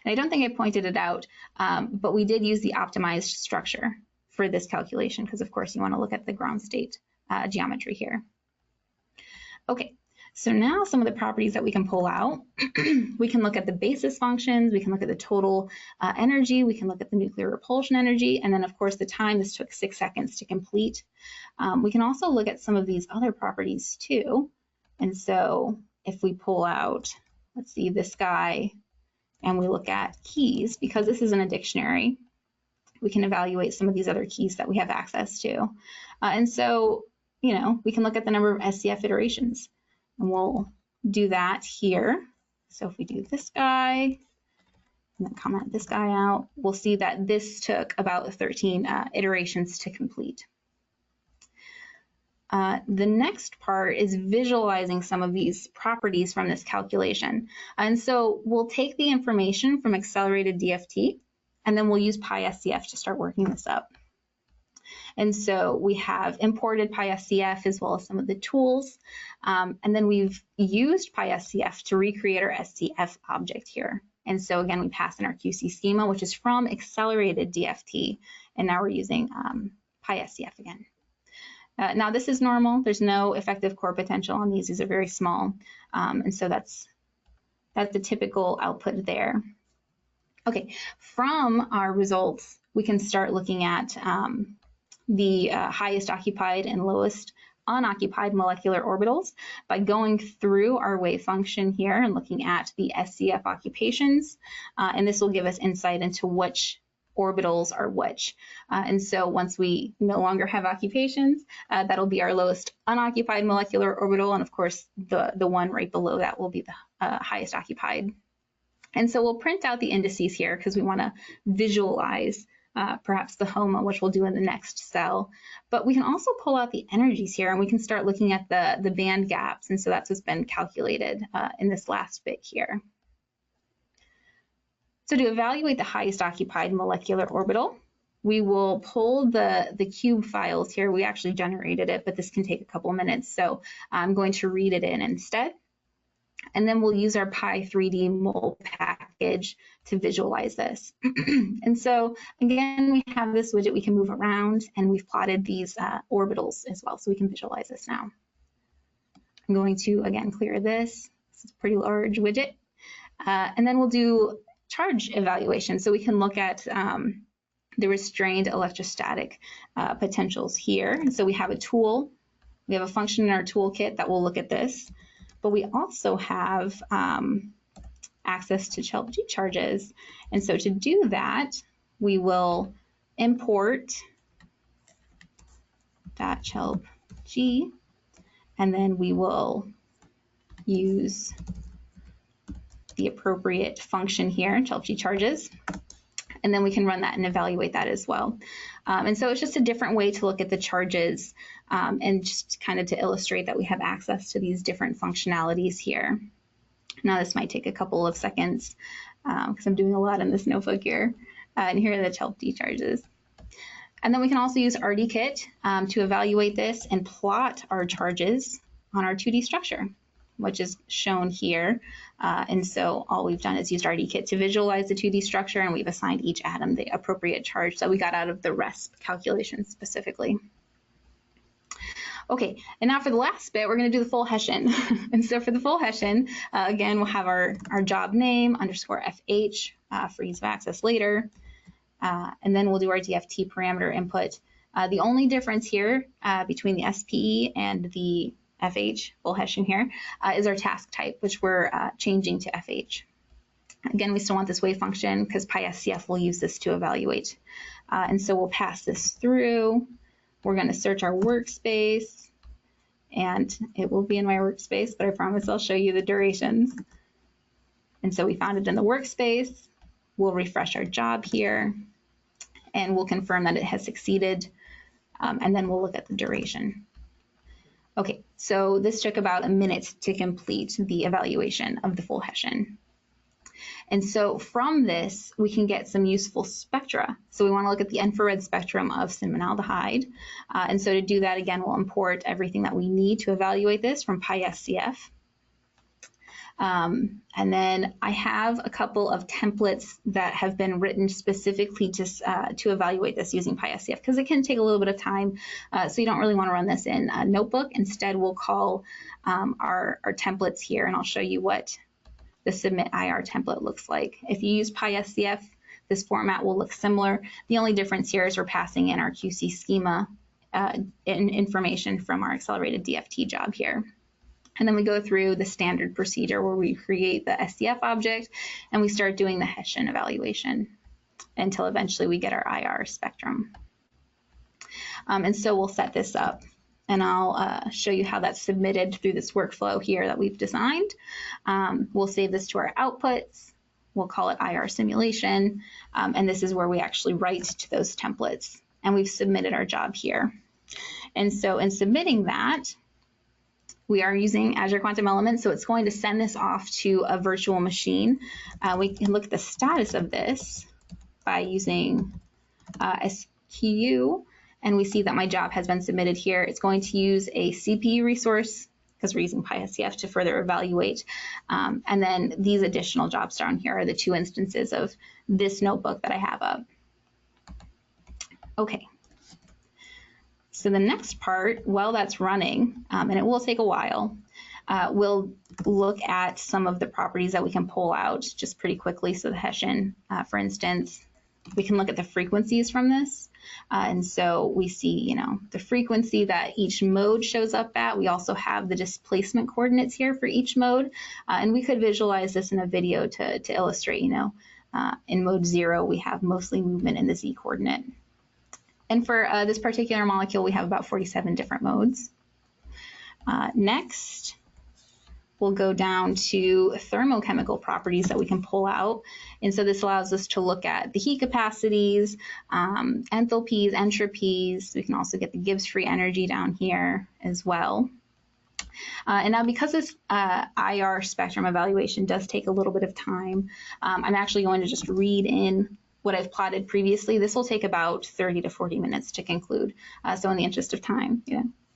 And I don't think I pointed it out, but we did use the optimized structure for this calculation, because of course you want to look at the ground state geometry here. Okay, So now some of the properties that we can pull out, we can look at the basis functions, we can look at the total energy, we can look at the nuclear repulsion energy, and then of course the time. This took 6 seconds to complete. We can also look at some of these other properties too. And so if we pull out, let's see, this guy, and we look at keys, because this is in a dictionary, we can evaluate some of these other keys that we have access to. And so, you know, we can look at the number of SCF iterations. And we'll do that here. So if we do this guy, and then comment this guy out, we'll see that this took about 13 iterations to complete. The next part is visualizing some of these properties from this calculation. And so we'll take the information from Accelerated DFT, and then we'll use PySCF to start working this up. And so we have imported PySCF as well as some of the tools. And then we've used PySCF to recreate our SCF object here. And so again, we pass in our QC schema, which is from Accelerated DFT. And now we're using PySCF again. Now this is normal. There's no effective core potential on these. These are very small. And so that's the typical output there. Okay, from our results, we can start looking at the highest occupied and lowest unoccupied molecular orbitals by going through our wave function here and looking at the SCF occupations. And this will give us insight into which orbitals are which. And so once we no longer have occupations, that'll be our lowest unoccupied molecular orbital. And of course, the one right below that will be the highest occupied. And so we'll print out the indices here because we want to visualize perhaps the HOMA, which we'll do in the next cell. But we can also pull out the energies here, and we can start looking at the band gaps. And so that's what's been calculated in this last bit here. So to evaluate the highest occupied molecular orbital, we will pull the cube files here. We actually generated it, but this can take a couple minutes. So I'm going to read it in instead. And then we'll use our Py3D mole package to visualize this. And so again, we have this widget we can move around, and we've plotted these orbitals as well, so we can visualize this now. I'm going to, again, clear this. This is a pretty large widget. And then we'll do charge evaluation. So we can look at the restrained electrostatic potentials here. And so we have a tool. We have a function in our toolkit that will look at this. But we also have access to CHELP-G charges. And so to do that, we will import .CHELP-G, and then we will use the appropriate function here, CHELP-G charges. And then we can run that and evaluate that as well. And so it's just a different way to look at the charges and just kind of to illustrate that we have access to these different functionalities here. Now this might take a couple of seconds because I'm doing a lot in this notebook here. And here are the CHELP-D charges. And then we can also use RDKit to evaluate this and plot our charges on our 2D structure, which is shown here. And so all we've done is used RDKit to visualize the 2D structure, and we've assigned each atom the appropriate charge that we got out of the RESP calculation specifically. Okay, and now for the last bit, we're going to do the full Hessian. And so for the full Hessian, again, we'll have our job name _FH for ease of access later. And then we'll do our DFT parameter input. The only difference here between the SPE and the FH, full Hessian here, is our task type, which we're changing to FH. Again, we still want this wave function because PySCF will use this to evaluate. And so we'll pass this through. We're going to search our workspace, and it will be in my workspace, but I promise I'll show you the durations. And so we found it in the workspace. We'll refresh our job here, and we'll confirm that it has succeeded, and then we'll look at the duration. Okay, so this took about a minute to complete the evaluation of the full Hessian. And so from this, we can get some useful spectra. So we want to look at the infrared spectrum of cinnamaldehyde. And so to do that, again, we'll import everything that we need to evaluate this from PySCF. And then I have a couple of templates that have been written specifically to evaluate this using PySCF, because it can take a little bit of time. So you don't really want to run this in a notebook. Instead, we'll call our templates here, and I'll show you what the submit IR template looks like. If you use PySCF, this format will look similar. The only difference here is we're passing in our QC schema information from our accelerated DFT job here. And then we go through the standard procedure where we create the SCF object and we start doing the Hessian evaluation until eventually we get our IR spectrum. And so we'll set this up, and I'll show you how that's submitted through this workflow here that we've designed. We'll save this to our outputs. We'll call it IR simulation. And this is where we actually write to those templates. And we've submitted our job here. And so in submitting that, we are using Azure Quantum Elements, so it's going to send this off to a virtual machine. We can look at the status of this by using SQU, and we see that my job has been submitted here. It's going to use a CPU resource because we're using PySCF to further evaluate. And then these additional jobs down here are the 2 instances of this notebook that I have up. Okay. So the next part, while that's running, and it will take a while, we'll look at some of the properties that we can pull out just pretty quickly. So the Hessian, for instance, we can look at the frequencies from this. And so we see, the frequency that each mode shows up at. We also have the displacement coordinates here for each mode. And we could visualize this in a video to illustrate, in mode 0, we have mostly movement in the Z coordinate. And for this particular molecule, we have about 47 different modes. Next, we'll go down to thermochemical properties that we can pull out. And so this allows us to look at the heat capacities, enthalpies, entropies. We can also get the Gibbs free energy down here as well. And now because this IR spectrum evaluation does take a little bit of time, I'm actually going to just read in what I've plotted previously. This will take about 30 to 40 minutes to conclude. So in the interest of time,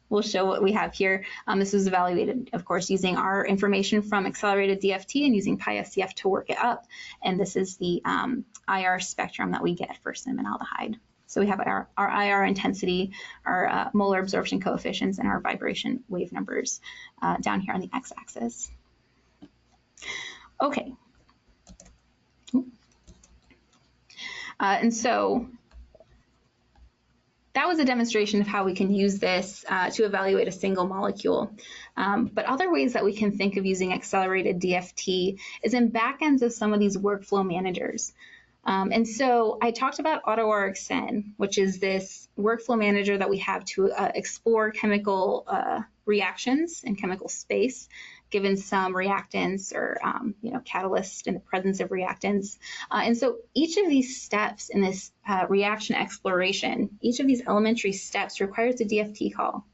we'll show what we have here. This was evaluated, of course, using our information from Accelerated DFT and using PySCF to work it up. And this is the IR spectrum that we get for cinnamaldehyde. So we have our IR intensity, our molar absorption coefficients, and our vibration wave numbers down here on the x-axis. Okay. And so that was a demonstration of how we can use this to evaluate a single molecule. But other ways that we can think of using accelerated DFT is in backends of some of these workflow managers. And so I talked about AutoRxN, which is this workflow manager that we have to explore chemical reactions in chemical space, given some reactants or catalysts in the presence of reactants. And so each of these steps in this reaction exploration, each of these elementary steps requires a DFT call.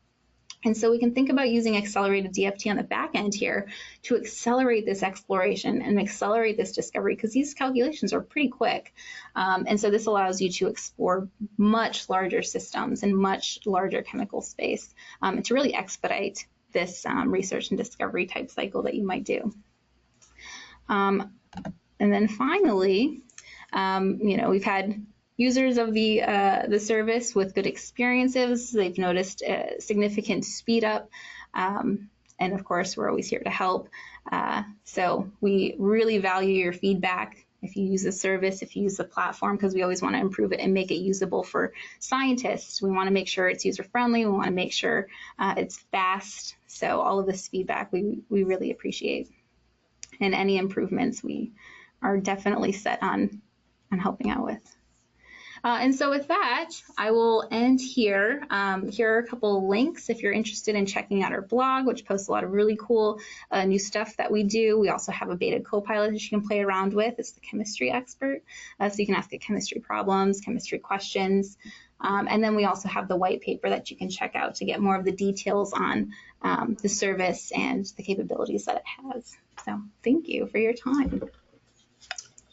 And so we can think about using accelerated DFT on the back end here to accelerate this exploration and accelerate this discovery, because these calculations are pretty quick. And so this allows you to explore much larger systems and much larger chemical space and to really expedite this research and discovery type cycle that you might do. And then finally, we've had users of the service with good experiences. They've noticed a significant speed up. And of course, we're always here to help. So we really value your feedback if you use the service, if you use the platform, because we always want to improve it and make it usable for scientists. We want to make sure it's user-friendly. We want to make sure it's fast. So all of this feedback we really appreciate. And any improvements we are definitely set on helping out with. And so with that, I will end here. Here are a couple of links if you're interested in checking out our blog, which posts a lot of really cool new stuff that we do. We also have a beta copilot that you can play around with. It's the chemistry expert. So you can ask it chemistry problems, chemistry questions. And then we also have the white paper that you can check out to get more of the details on the service and the capabilities that it has. So thank you for your time.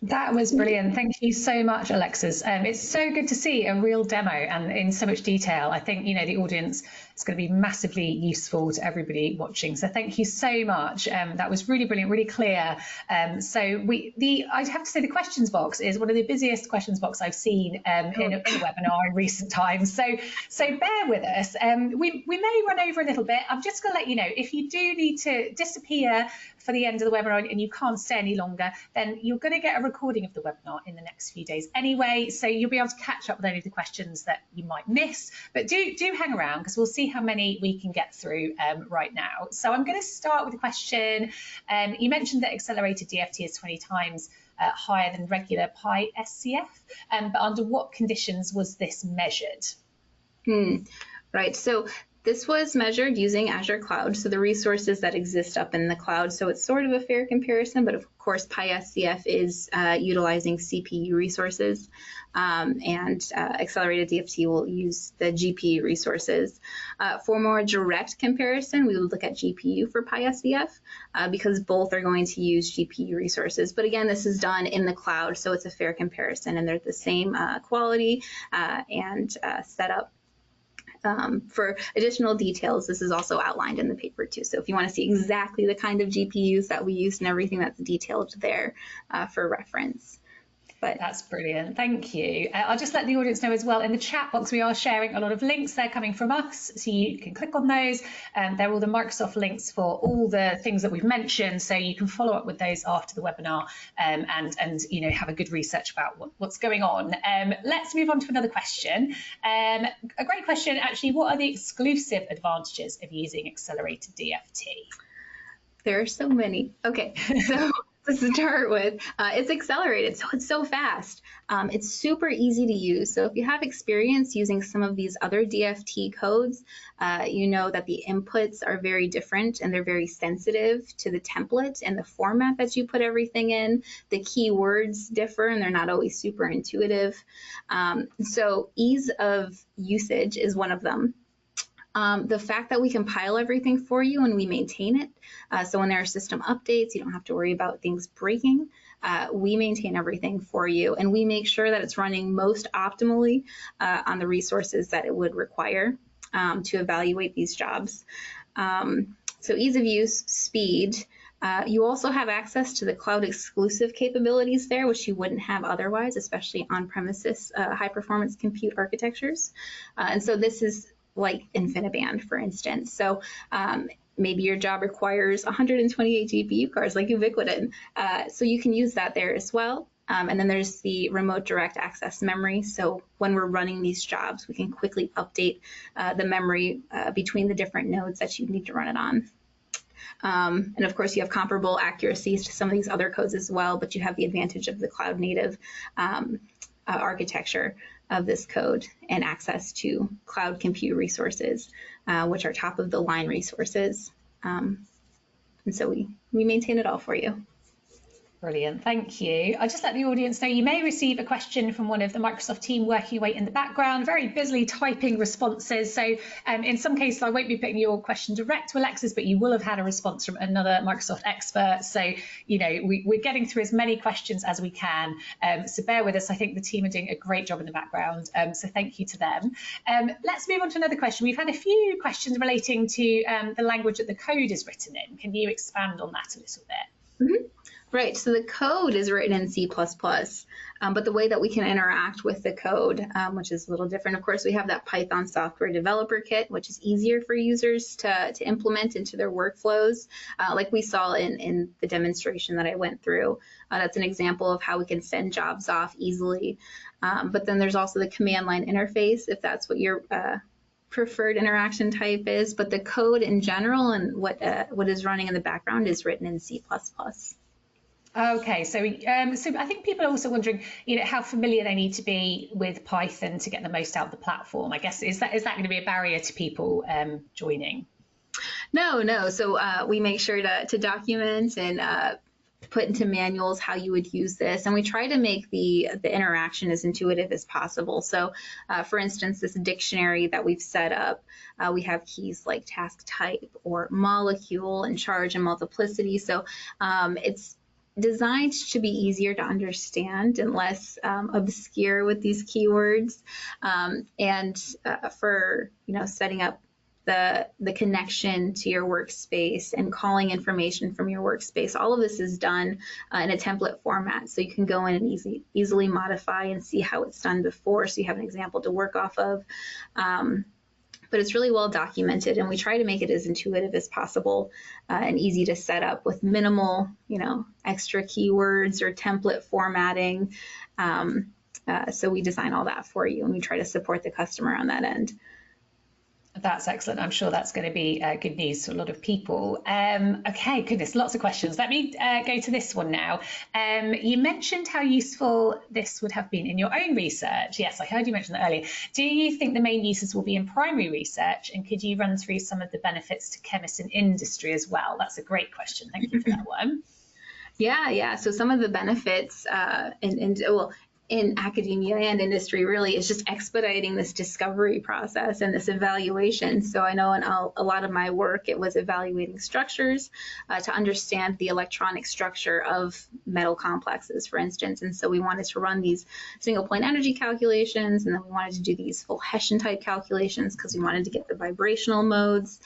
That was brilliant. Thank you so much, Alexis. It's so good to see a real demo and in so much detail. I think, the audience it's going to be massively useful to everybody watching. So thank you so much. That was really brilliant, really clear. I'd have to say the questions box is one of the busiest questions box I've seen in a webinar in recent times. So bear with us. We may run over a little bit. I'm just going to let you know, if you do need to disappear for the end of the webinar and you can't stay any longer, then you're going to get a recording of the webinar in the next few days anyway, so you'll be able to catch up with any of the questions that you might miss. But do hang around, because we'll see how many we can get through right now. So I'm going to start with a question. You mentioned that accelerated DFT is 20 times higher than regular Pi SCF, but under what conditions was this measured? Right, so this was measured using Azure Cloud, so the resources that exist up in the cloud. So it's sort of a fair comparison, but of course Pi SCF is utilizing CPU resources, and Accelerated DFT will use the GPU resources. For more direct comparison, we would look at GPU for Pi SCF because both are going to use GPU resources. But again, this is done in the cloud, so it's a fair comparison, and they're the same quality and setup. For additional details, this is also outlined in the paper too. So if you want to see exactly the kind of GPUs that we use and everything, that's detailed there for reference. But that's brilliant. Thank you. I'll just let the audience know as well, in the chat box, we are sharing a lot of links. They're coming from us, so you can click on those. They're all the Microsoft links for all the things that we've mentioned, so you can follow up with those after the webinar and have a good research about what's going on. Let's move on to another question. A great question, actually. What are the exclusive advantages of using accelerated DFT? There are so many. Okay, so to start with, it's accelerated, so it's so fast. It's super easy to use. So if you have experience using some of these other DFT codes, you know that the inputs are very different and they're very sensitive to the template and the format that you put everything in. The keywords differ and they're not always super intuitive. So ease of usage is one of them. The fact that we compile everything for you and we maintain it. So when there are system updates, you don't have to worry about things breaking. We maintain everything for you, and we make sure that it's running most optimally on the resources that it would require to evaluate these jobs. So ease of use, speed. You also have access to the cloud exclusive capabilities there, which you wouldn't have otherwise, especially on-premises high-performance compute architectures. And so this is like InfiniBand, for instance. So maybe your job requires 128 GPU cards like Ubiquitin. So you can use that there as well. And then there's the remote direct access memory. So when we're running these jobs, we can quickly update the memory between the different nodes that you need to run it on. And of course, you have comparable accuracies to some of these other codes as well, but you have the advantage of the cloud native architecture of this code and access to cloud compute resources, which are top of the line resources. And so we maintain it all for you. Brilliant, thank you. I'll just let the audience know you may receive a question from one of the Microsoft team working away in the background, very busily typing responses. So in some cases, I won't be putting your question direct to Alexis, but you will have had a response from another Microsoft expert. So, we're getting through as many questions as we can. So bear with us. I think the team are doing a great job in the background. So thank you to them. Let's move on to another question. We've had a few questions relating to the language that the code is written in. Can you expand on that a little bit? Mm-hmm. Right, so the code is written in C++, but the way that we can interact with the code, which is a little different, of course, we have that Python software developer kit, which is easier for users to implement into their workflows, like we saw in the demonstration that I went through. That's an example of how we can send jobs off easily. But then there's also the command line interface, if that's what your preferred interaction type is. But the code in general and what is running in the background is written in C++. Okay, so I think people are also wondering, how familiar they need to be with Python to get the most out of the platform. I guess is that going to be a barrier to people joining? No. So we make sure to document and put into manuals how you would use this, and we try to make the interaction as intuitive as possible. So, for instance, this dictionary that we've set up, we have keys like task type or molecule and charge and multiplicity. So it's designed to be easier to understand and less obscure with these keywords. And for setting up the connection to your workspace and calling information from your workspace. All of this is done in a template format, so you can go in and easily modify and see how it's done before, so you have an example to work off of. But it's really well documented, and we try to make it as intuitive as possible and easy to set up with minimal, extra keywords or template formatting. So we design all that for you, and we try to support the customer on that end. That's excellent. I'm sure that's going to be good news to a lot of people. Okay, goodness, lots of questions. Let me go to this one now. You mentioned how useful this would have been in your own research. Yes, I heard you mention that earlier. Do you think the main uses will be in primary research? And could you run through some of the benefits to chemists in industry as well? That's a great question. Thank you for that one. Yeah. So some of the benefits in academia and industry really is just expediting this discovery process and this evaluation. So I know in a lot of my work, it was evaluating structures to understand the electronic structure of metal complexes, for instance. And so we wanted to run these single point energy calculations, and then we wanted to do these full Hessian type calculations because we wanted to get the vibrational modes.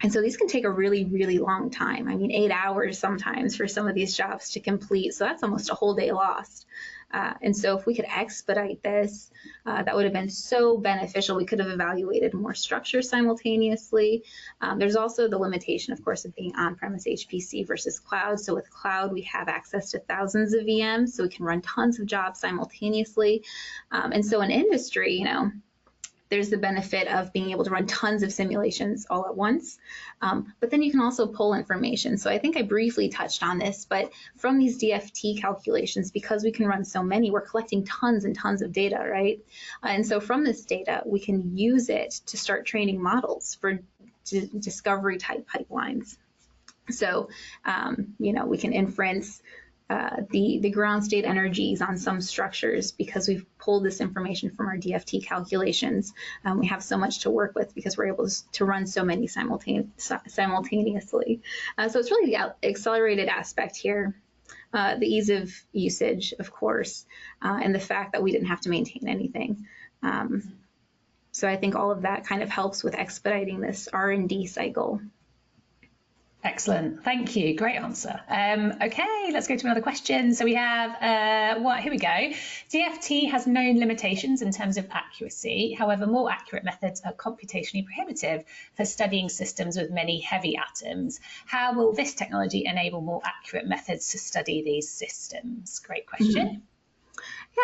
And so these can take a really, really long time. 8 hours sometimes for some of these jobs to complete. So that's almost a whole day lost. And so if we could expedite this, that would have been so beneficial. We could have evaluated more structures simultaneously. There's also the limitation, of course, of being on-premise HPC versus cloud. So with cloud, we have access to thousands of VMs, so we can run tons of jobs simultaneously. And so in industry, there's the benefit of being able to run tons of simulations all at once. But then you can also pull information. So I think I briefly touched on this, but from these DFT calculations, because we can run so many, we're collecting tons and tons of data, right? And so from this data, we can use it to start training models for discovery type pipelines. So, we can inference the ground state energies on some structures because we've pulled this information from our DFT calculations. We have so much to work with because we're able to run so many simultaneously. So it's really the accelerated aspect here, the ease of usage, of course, and the fact that we didn't have to maintain anything. So I think all of that kind of helps with expediting this R&D cycle. Excellent. Thank you. Great answer. Okay, let's go to another question. So we have, here we go. DFT has known limitations in terms of accuracy. However, more accurate methods are computationally prohibitive for studying systems with many heavy atoms. How will this technology enable more accurate methods to study these systems? Great question.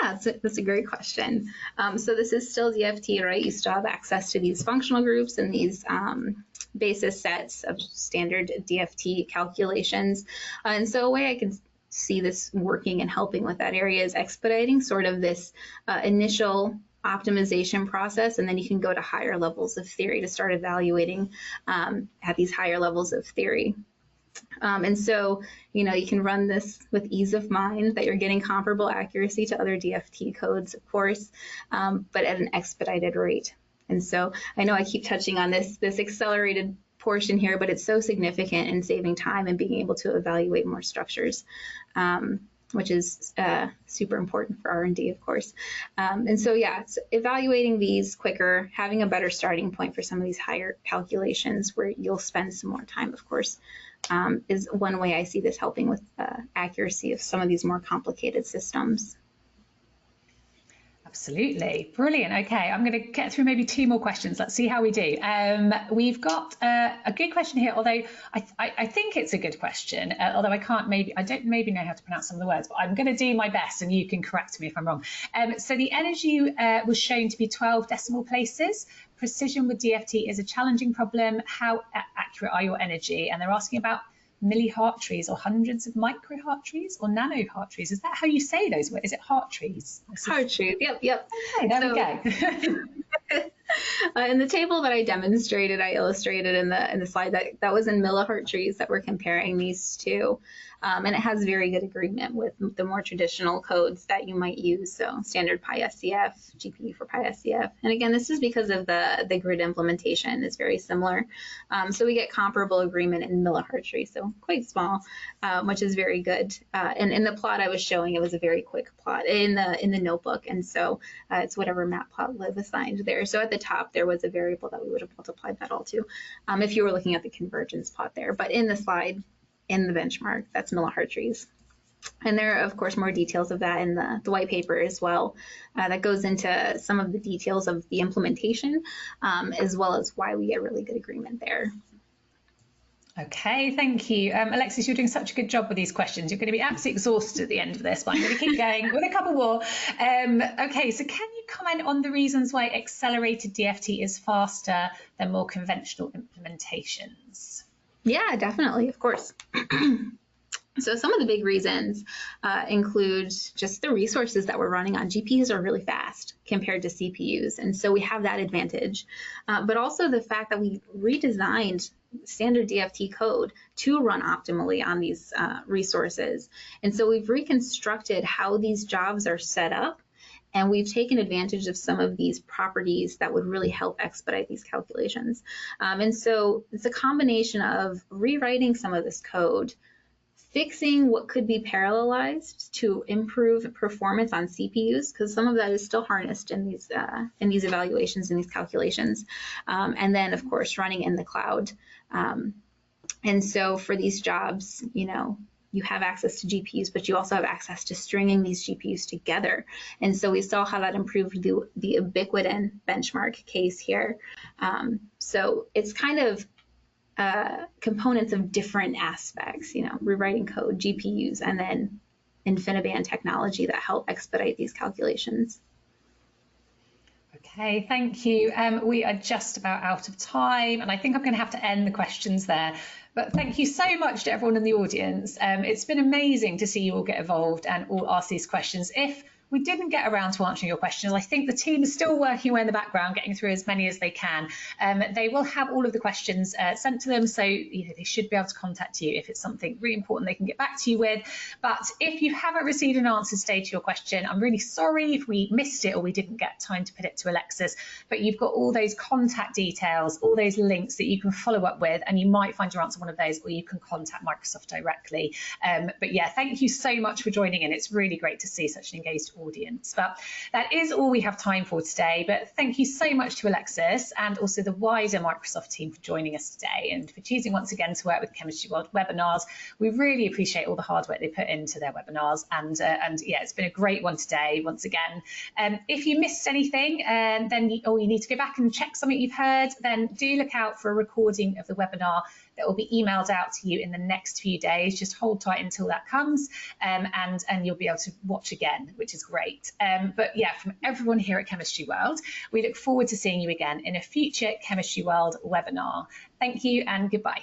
Yeah, that's a great question. So this is still DFT, right? You still have access to these functional groups and these basis sets of standard DFT calculations. And so a way I can see this working and helping with that area is expediting sort of this initial optimization process, and then you can go to higher levels of theory to start evaluating at these higher levels of theory. And so, you can run this with ease of mind that you're getting comparable accuracy to other DFT codes, of course, but at an expedited rate. And so I know I keep touching on this accelerated portion here, but it's so significant in saving time and being able to evaluate more structures, which is super important for R&D, of course. And so, it's evaluating these quicker, having a better starting point for some of these higher calculations where you'll spend some more time, of course, is one way I see this helping with accuracy of some of these more complicated systems. Absolutely. Brilliant. Okay, I'm going to get through maybe 2 more questions. Let's see how we do. We've got a good question here, although I think it's a good question, although I don't know how to pronounce some of the words, but I'm going to do my best and you can correct me if I'm wrong. So the energy was shown to be 12 decimal places. Precision with DFT is a challenging problem. How accurate are your energy? And they're asking about milli-Hartrees or hundreds of micro-Hartrees or nano-Hartrees. Is that how you say those words? Is it Hartrees? Hartrees, yep. Okay, there we go. In the table that I demonstrated, I illustrated in the slide that was in millihartrees that we're comparing these to. And it has very good agreement with the more traditional codes that you might use, so standard PySCF, GPU for PySCF. And again, this is because of the grid implementation is very similar. So we get comparable agreement in millihartrees, so quite small, which is very good. And in the plot I was showing, it was a very quick plot in the notebook, and so it's whatever matplotlib assigned there. So at the top, there was a variable that we would have multiplied that all to, if you were looking at the convergence plot there. But in the slide, in the benchmark, that's millihartrees. And there are, of course, more details of that in the white paper as well. That goes into some of the details of the implementation, as well as why we get really good agreement there. Okay, thank you. Alexis, you're doing such a good job with these questions. You're going to be absolutely exhausted at the end of this, but I'm going to keep going with a couple more. Okay, so can you comment on the reasons why accelerated DFT is faster than more conventional implementations? Yeah, definitely, of course. So some of the big reasons include just the resources that we're running on. GPUs are really fast compared to CPUs, and so we have that advantage. But also the fact that we redesigned standard DFT code to run optimally on these resources. And so we've reconstructed how these jobs are set up, and we've taken advantage of some of these properties that would really help expedite these calculations. And so it's a combination of rewriting some of this code, fixing what could be parallelized to improve performance on CPUs, because some of that is still harnessed in these evaluations and these calculations, and then of course running in the cloud. And so for these jobs, you have access to GPUs, but you also have access to stringing these GPUs together. And so we saw how that improved the ubiquitin benchmark case here. So it's kind of components of different aspects, rewriting code, GPUs, and then InfiniBand technology that help expedite these calculations. Okay, thank you. We are just about out of time, and I think I'm going to have to end the questions there. But thank you so much to everyone in the audience. It's been amazing to see you all get involved and all ask these questions. If we didn't get around to answering your questions, I think the team is still working away in the background, getting through as many as they can. They will have all of the questions sent to them, so they should be able to contact you if it's something really important they can get back to you with. But if you haven't received an answer today to your question, I'm really sorry if we missed it or we didn't get time to put it to Alexis, but you've got all those contact details, all those links that you can follow up with, and you might find your answer on one of those, or you can contact Microsoft directly. But yeah, thank you so much for joining in. It's really great to see such an engaged audience. But that is all we have time for today. But thank you so much to Alexis and also the wider Microsoft team for joining us today and for choosing once again to work with Chemistry World webinars. We really appreciate all the hard work they put into their webinars, and yeah, it's been a great one today once again. If you missed anything or you need to go back and check something you've heard, then do look out for a recording of the webinar that will be emailed out to you in the next few days. Just hold tight until that comes, and you'll be able to watch again, which is great. But yeah, from everyone here at Chemistry World, we look forward to seeing you again in a future Chemistry World webinar. Thank you and goodbye.